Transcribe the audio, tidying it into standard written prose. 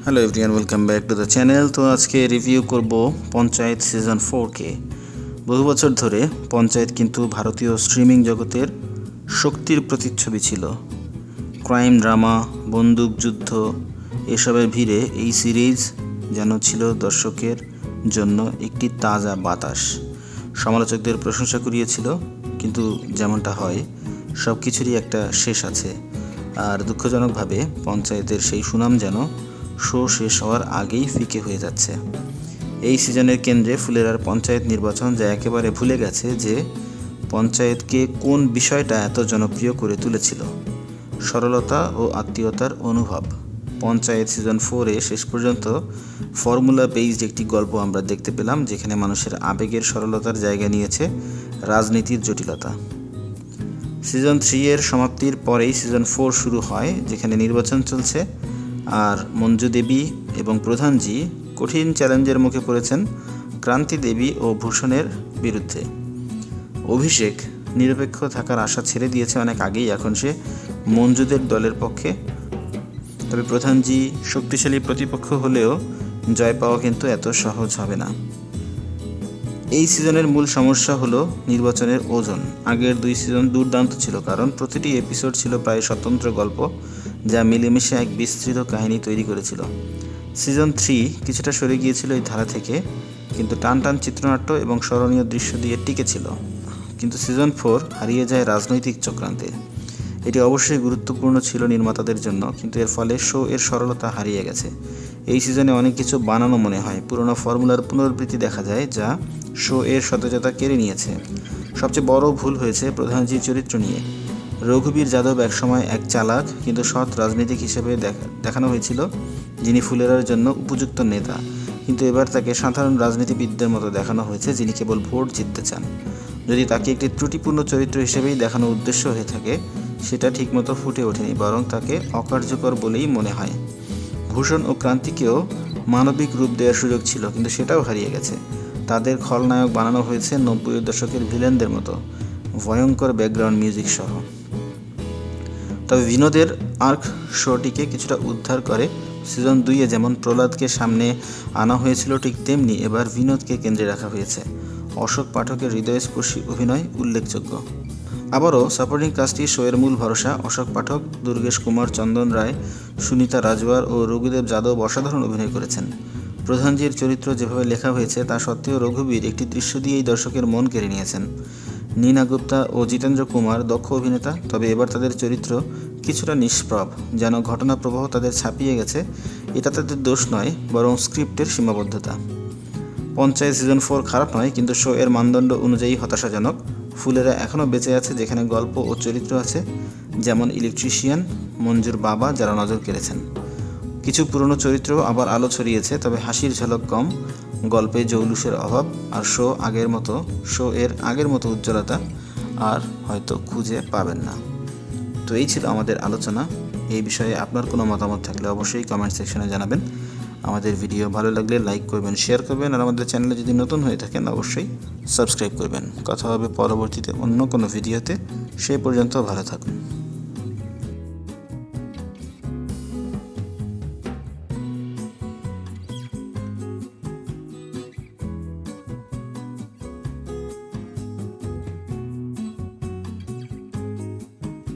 Hello everyone, welcome back to the channel. তো আজকে review করব পঞ্চায়েত সিজন 4কে। বহু বছর ধরে পঞ্চায়েত কিন্তু ভারতীয় স্ট্রিমিং জগতের শক্তির প্রতিচ্ছবি ছিল। ক্রাইম ড্রামা, বন্দুক যুদ্ধ এসবের ভিড়ে এই সিরিজ যেন ছিল দর্শকের জন্য একটি তাজা বাতাস। সমালোচকদের প্রশংসা কুড়িয়েছিল, কিন্তু যেমনটা হয় সব কিছুরই একটা শেষ আছে। আর দুঃখজনকভাবে পঞ্চায়েতের সেই সুনাম যেন শো শেষ হওয়ার আগেই ফিকে হয়ে যাচ্ছে। এই সিজনের কেন্দ্রে ফুলেরার পঞ্চায়েত নির্বাচন, যা একেবারে ভুলে গেছে যে পঞ্চায়েতকে কোন বিষয়টা এত জনপ্রিয় করে তুলেছিল। সরলতা ও আত্মীয়তার অনুভব। পঞ্চায়েত সিজন 4-এ শেষ পর্যন্ত ফর্মুলা বেসড একটি গল্প আমরা দেখতে পেলাম, যেখানে মানুষের আবেগের সরলতার জায়গা নিয়েছে রাজনীতির জটিলতা। সিজন 3-এর সমাপ্তির পরেই সিজন 4 শুরু হয়, যেখানে নির্বাচন চলছে। আর মঞ্জু দেবী এবং প্রধানজি কঠিন চ্যালেঞ্জের মুখে পড়েছেন ক্রান্তি দেবী ও ভূষণের বিরুদ্ধে। অভিষেক নিরপেক্ষ থাকার আশা ছেড়ে দিয়েছে অনেক আগেই, এখন সে মঞ্জুদের দলের পক্ষে। তবে প্রধানজি শক্তিশালী প্রতিপক্ষ হলেও জয় পাওয়া কিন্তু এত সহজ হবে না। এই সিজনের মূল সমস্যা হলো নির্বাচনের ওজন। আগের 2 সিজন দুর্দান্ত ছিল, কারণ প্রতিটি এপিসোড ছিল প্রায় স্বতন্ত্র গল্প, যা মিলেমিশে এক বিস্তৃত কাহিনী তৈরি করেছিল। সিজন 3 কিছুটা সরে গিয়েছিল এই ধারা থেকে, কিন্তু টান টান চিত্রনাট্য এবং স্মরণীয় দৃশ্য দিয়ে টিকেছিল। কিন্তু সিজন 4 হারিয়ে যায় রাজনৈতিক চক্রান্তে। এটি অবশ্যই গুরুত্বপূর্ণ ছিল নির্মাতাদের জন্য, কিন্তু এর ফলে শো এর সরলতা হারিয়ে গেছে। এই সিজনে অনেক কিছু বানানো মনে হয়, পুরোনো ফর্মুলার পুনরাবৃত্তি দেখা যায়, যা শো এর সতেজতা কেড়ে নিয়েছে। সবচেয়ে বড় ভুল হয়েছে প্রধানজির চরিত্র নিয়ে। রঘুবীর যাদব একসময় এক চালাক কিন্তু সৎ রাজনীতিক হিসেবে দেখানো হয়েছিল, যিনি ফুলেরার জন্য উপযুক্ত নেতা। কিন্তু এবার তাকে সাধারণ রাজনীতিবিদদের মতো দেখানো হয়েছে, যিনি কেবল ভোট জিততে চান। যদি তাকে একটি ত্রুটিপূর্ণ চরিত্র হিসেবেই দেখানোর উদ্দেশ্য হয়ে থাকে, সেটা ঠিকমতো ফুটে ওঠেনি, বরং তাকে অকার্যকর বলেই মনে হয়। ভূষণ ও ক্রান্তিকেও মানবিক রূপ দেওয়ার সুযোগ ছিল, কিন্তু সেটাও হারিয়ে গেছে। তাদের খলনায়ক বানানো হয়েছে 90-এর দশকের ভিলেনদের মতো, ভয়ঙ্কর ব্যাকগ্রাউন্ড মিউজিক সহ। তবে বিনোদের আর্ক শোটিকে কিছুটা উদ্ধার করে। সিজন 2-এ যেমন প্রহ্লাদকে সামনে আনা হয়েছিল, ঠিক তেমনি এবার বিনোদকে কেন্দ্রে রাখা হয়েছে। অশোক পাঠকের হৃদয়স্পর্শী অভিনয় উল্লেখযোগ্য। আবারও সাপোর্টিং কাস্টই শোয়ের মূল ভরসা। অশোক পাঠক, দুর্গেশ কুমার, চন্দন রায়, সুনিতা রাজওয়ার ও রঘুদেব যাদব অসাধারণ অভিনয় করেছেন। প্রধানজির চরিত্র যেভাবে লেখা হয়েছে তা সত্ত্বেও রঘুবীর একটি দৃশ্য দিয়েই দর্শকের মন কেড়ে নিয়েছেন। নীনা গুপ্তা ও জিতেন্দ্র কুমার দক্ষ অভিনেতা, তবে এবার তাদের চরিত্র কিছুটা নিষ্প্রভ, যেন ঘটনা প্রবাহ তাদের ছাপিয়ে গেছে। এটা তাদের দোষ নয়, বরং স্ক্রিপ্টের সীমাবদ্ধতা। পঞ্চায়েত সিজন 4 খারাপ নয়, কিন্তু শো এর মানদণ্ড অনুযায়ী হতাশাজনক। ফুলেরা এখনও বেঁচে আছে, যেখানে গল্প ও চরিত্র আছে, যেমন ইলেকট্রিশিয়ান, মঞ্জুর বাবা, যারা নজর কেড়েছেন। কিছু পুরনো চরিত্র আবার আলো ছড়িয়েছে, তবে হাসির ঝলক কম, গল্পে জৌলুসের অভাব, আর শো এর আগের মতো উজ্জ্বলতা আর হয়তো খুঁজে পাবেন না। তো এই ছিল আমাদের আলোচনা। এই বিষয়ে আপনার কোনো মতামত থাকলে অবশ্যই কমেন্ট সেকশনে জানাবেন। আমাদের ভিডিও ভালো লাগলে লাইক করবেন, শেয়ার করবেন, আর আমাদের চ্যানেলে যদি নতুন হয়ে থাকেন অবশ্যই সাবস্ক্রাইব করবেন। কথা হবে পরবর্তীতে অন্য কোনো ভিডিওতে। সে পর্যন্ত ভালো থাকুন।